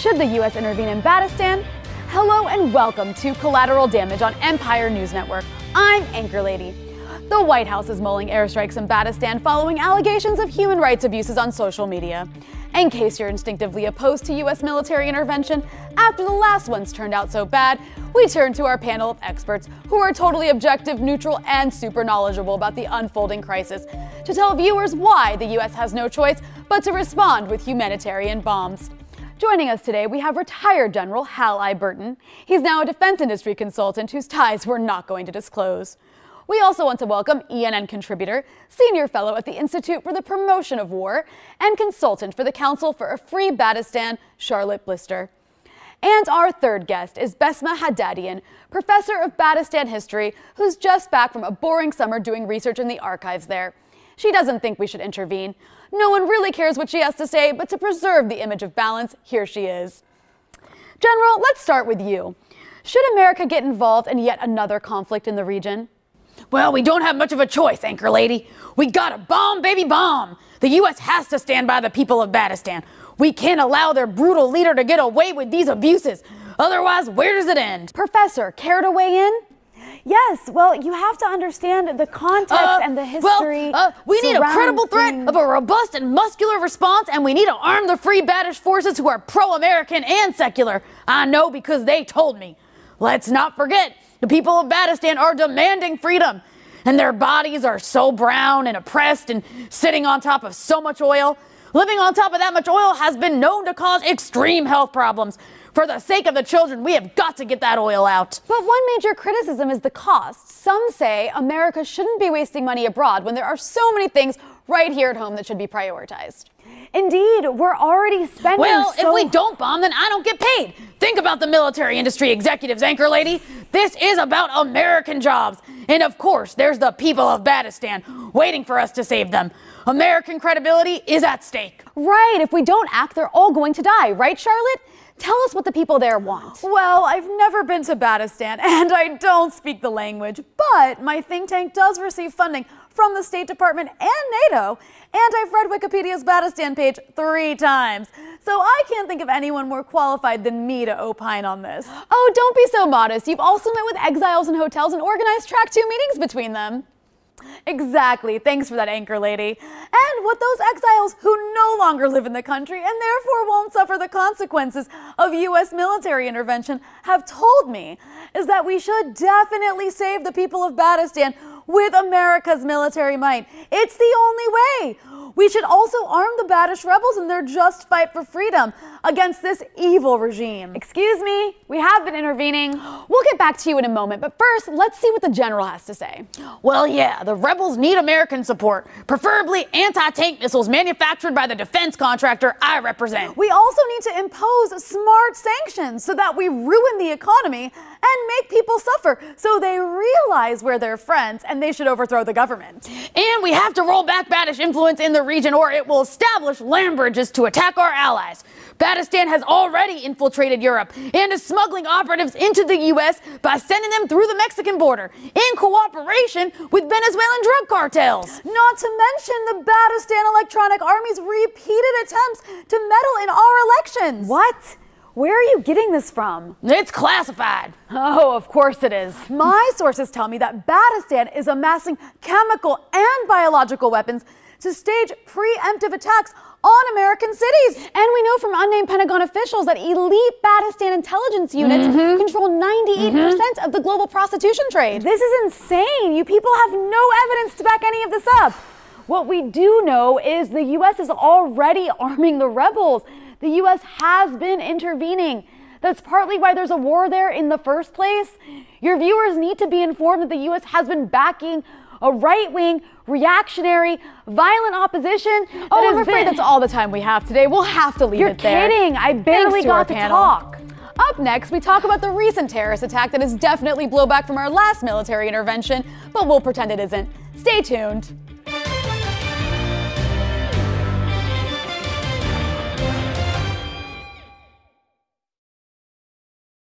Should the U.S. intervene in Badistan? Hello and welcome to Collateral Damage on Empire News Network. I'm Anchor Lady. The White House is mulling airstrikes in Badistan following allegations of human rights abuses on social media. In case you're instinctively opposed to U.S. military intervention, after the last ones turned out so bad, we turn to our panel of experts who are totally objective, neutral, and super knowledgeable about the unfolding crisis to tell viewers why the U.S. has no choice but to respond with humanitarian bombs. Joining us today, we have retired General Hal I. Burton. He's now a defense industry consultant whose ties we're not going to disclose. We also want to welcome ENN contributor, senior fellow at the Institute for the Promotion of War, and consultant for the Council for a Free Badistan, Charlotte Blister. And our third guest is Besma Haddadian, professor of Badistan history, who's just back from a boring summer doing research in the archives there. She doesn't think we should intervene. No one really cares what she has to say, but to preserve the image of balance, here she is. General, let's start with you. Should America get involved in yet another conflict in the region? Well, we don't have much of a choice, Anchor Lady. We gotta bomb, baby, bomb. The U.S. has to stand by the people of Badistan. We can't allow their brutal leader to get away with these abuses. Otherwise, where does it end? Professor, care to weigh in? Yes, well, you have to understand the context and the history. We need a credible threat of a robust and muscular response, and we need to arm the Free Badish forces who are pro-American and secular. I know because they told me. Let's not forget, the people of Badistan are demanding freedom, and their bodies are so brown and oppressed and sitting on top of so much oil. Living on top of that much oil has been known to cause extreme health problems. For the sake of the children, we have got to get that oil out. But one major criticism is the cost. Some say America shouldn't be wasting money abroad when there are so many things right here at home that should be prioritized. Indeed, we're already spending if we don't bomb, then I don't get paid. Think about the military industry executives, Anchor Lady. This is about American jobs. And of course, there's the people of Badistan waiting for us to save them. American credibility is at stake. Right, if we don't act, they're all going to die, right, Charlotte? Tell us what the people there want. Well, I've never been to Badistan, and I don't speak the language, but my think tank does receive funding from the State Department and NATO, and I've read Wikipedia's Badistan page 3 times. So I can't think of anyone more qualified than me to opine on this. Oh, don't be so modest. You've also met with exiles in hotels and organized track 2 meetings between them. Exactly. Thanks for that, Anchor Lady. And what those exiles who no longer live in the country and therefore won't suffer the consequences of U.S. military intervention have told me is that we should definitely save the people of Badistan with America's military might. It's the only way. We should also arm the Badish rebels in their just fight for freedom against this evil regime. Excuse me, we have been intervening. We'll get back to you in a moment, but first, let's see what the general has to say. Well, yeah, the rebels need American support, preferably anti-tank missiles manufactured by the defense contractor I represent. We also need to impose smart sanctions so that we ruin the economy and make people suffer so they realize we're their friends and they should overthrow the government. And we have to roll back Badish influence in the region or it will establish land bridges to attack our allies. Badistan has already infiltrated Europe and is smuggling operatives into the U.S. by sending them through the Mexican border in cooperation with Venezuelan drug cartels. Not to mention the Badistan Electronic Army's repeated attempts to meddle in our elections. What? Where are you getting this from? It's classified. Oh, of course it is. My sources tell me that Badistan is amassing chemical and biological weapons to stage preemptive attacks on American cities. And we know from unnamed Pentagon officials that elite Badistan intelligence units control 98% of the global prostitution trade. This is insane. You people have no evidence to back any of this up. What we do know is the U.S. is already arming the rebels. The U.S. has been intervening. That's partly why there's a war there in the first place. Your viewers need to be informed that the U.S. has been backing a right-wing, reactionary, violent opposition. Oh, I'm afraid that's all the time we have today. We'll have to leave it there. You're kidding. I barely got to panel. talk. Up next, we talk about the recent terrorist attack that is definitely blowback from our last military intervention, but we'll pretend it isn't. Stay tuned.